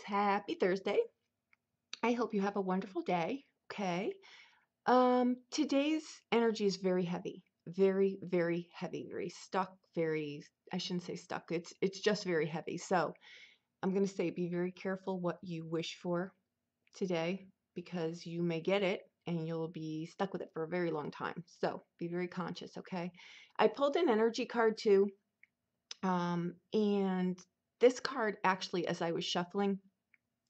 Happy Thursday. I hope you have a wonderful day. Okay. Today's energy is very heavy. Very, very heavy, very stuck, very, I shouldn't say stuck. It's just very heavy. So I'm gonna say be very careful what you wish for today because you may get it and you'll be stuck with it for a very long time. So be very conscious, okay? I pulled an energy card too. And this card actually, as I was shuffling,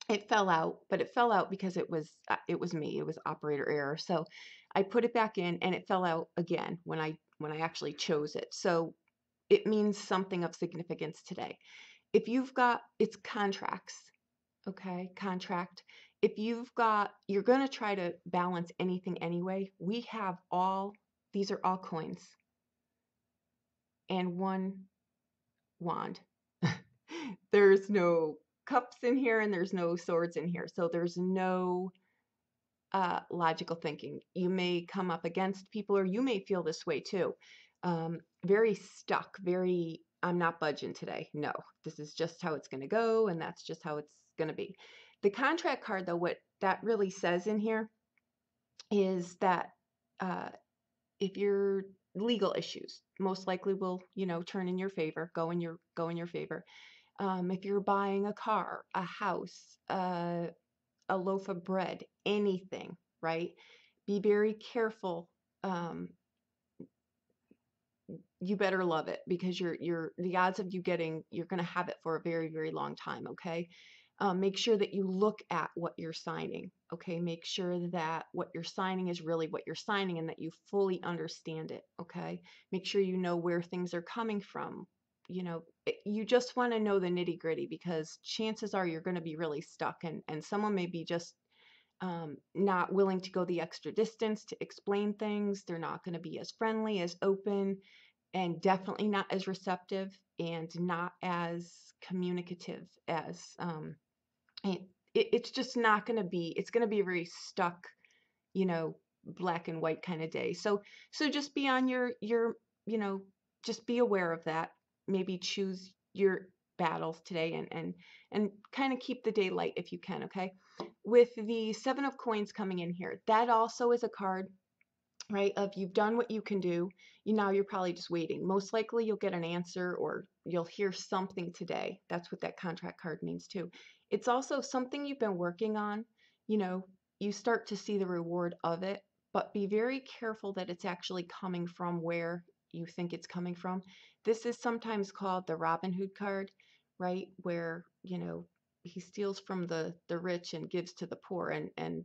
it fell out, but it fell out because it was me. It was operator error. So I put it back in and it fell out again when I actually chose it. So it means something of significance today. If you've got it's contracts, okay? Contract. If you're going to try to balance anything anyway. We have all these are all coins and one wand. There's no cups in here and there's no swords in here. So there's no logical thinking. You may come up against people, or you may feel this way too. Very stuck, very, I'm not budging today. No, this is just how it's going to go, and that's just how it's going to be. The contract card, though, what that really says in here is that uh, if you're legal issues, most likely will, turn in your favor, go in your favor. If you're buying a car, a house, a loaf of bread, anything, right? Be very careful. Um, you better love it because the odds of you're going to have it for a very, very long time, okay? Make sure that you look at what you're signing, okay? Make sure that what you're signing is really what you're signing and that you fully understand it, okay? Make sure you know where things are coming from. You just want to know the nitty gritty because chances are you're going to be really stuck and someone may be just not willing to go the extra distance to explain things. They're not going to be as friendly, as open, and definitely not as receptive and not as communicative as it, it's just not going to be. It's going to be a very stuck, you know, black and white kind of day. So just be on your just be aware of that. Maybe choose your battles today and kind of keep the day light if you can, okay? With the 7 of coins coming in here, that also is a card, right, of you've done what you can do. Now you're probably just waiting. Most likely you'll get an answer or you'll hear something today. That's what that contract card means too. It's also something you've been working on. You know, you start to see the reward of it, but be very careful that it's actually coming from where you think it's coming from. This is sometimes called the Robin Hood card, right? Where, he steals from the rich and gives to the poor. And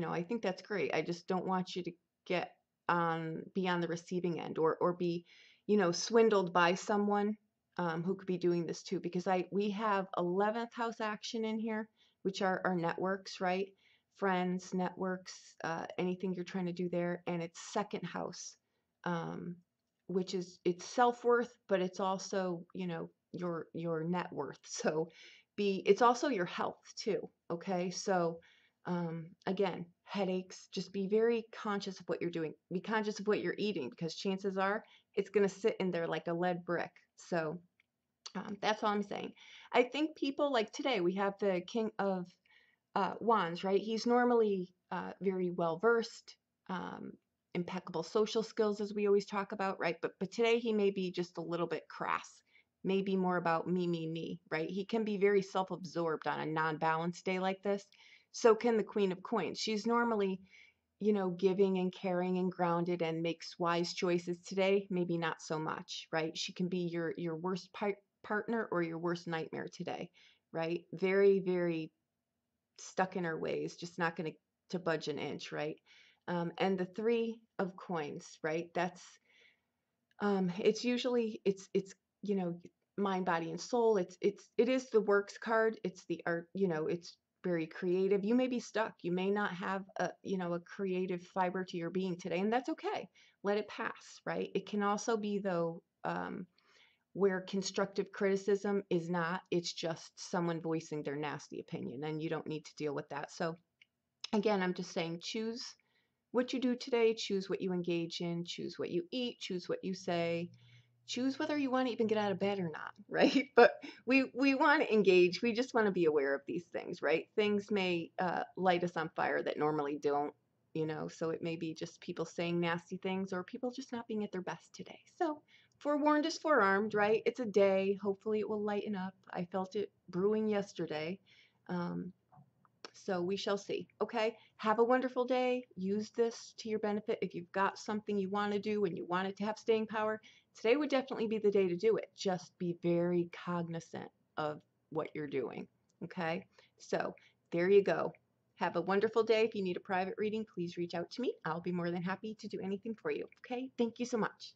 I think that's great. I just don't want you to get be on the receiving end or be swindled by someone who could be doing this too, because we have 11th house action in here, which are our networks, right? Friends, networks, anything you're trying to do there. And it's second house, which is it's self-worth, but it's also your net worth. So it's also your health too. Okay, so again, headaches, just be very conscious of what you're doing. Be conscious of what you're eating because chances are it's going to sit in there like a lead brick. So that's all I'm saying. I think people like today, we have the King of Wands, right? He's normally very well versed, impeccable social skills, as we always talk about, right? But today he may be just a little bit crass, maybe more about me, right? He can be very self-absorbed on a non-balanced day like this. So can the Queen of Coins. She's normally, giving and caring and grounded and makes wise choices. Today, maybe not so much, right? She can be your worst partner or your worst nightmare today, right? Very, very stuck in her ways, just not going to budge an inch, right? And the 3 of coins, right? That's it's usually it's mind, body, and soul. It is the works card. It's the art. It's very creative. You may be stuck. You may not have a creative fiber to your being today, and that's okay. Let it pass, right? It can also be though. Where constructive criticism is not, it's just someone voicing their nasty opinion, and you don't need to deal with that. So, again, I'm just saying choose what you do today, choose what you engage in, choose what you eat, choose what you say, choose whether you want to even get out of bed or not, right? But we want to engage. We just want to be aware of these things, right? Things may light us on fire that normally don't, you know. So it may be just people saying nasty things or people just not being at their best today. So forewarned is forearmed, right? It's a day. Hopefully it will lighten up. I felt it brewing yesterday. Um, so we shall see. Okay. Have a wonderful day. Use this to your benefit. If you've got something you want to do and you want it to have staying power, today would definitely be the day to do it. Just be very cognizant of what you're doing. Okay. So there you go. Have a wonderful day. If you need a private reading, please reach out to me. I'll be more than happy to do anything for you. Okay. Thank you so much.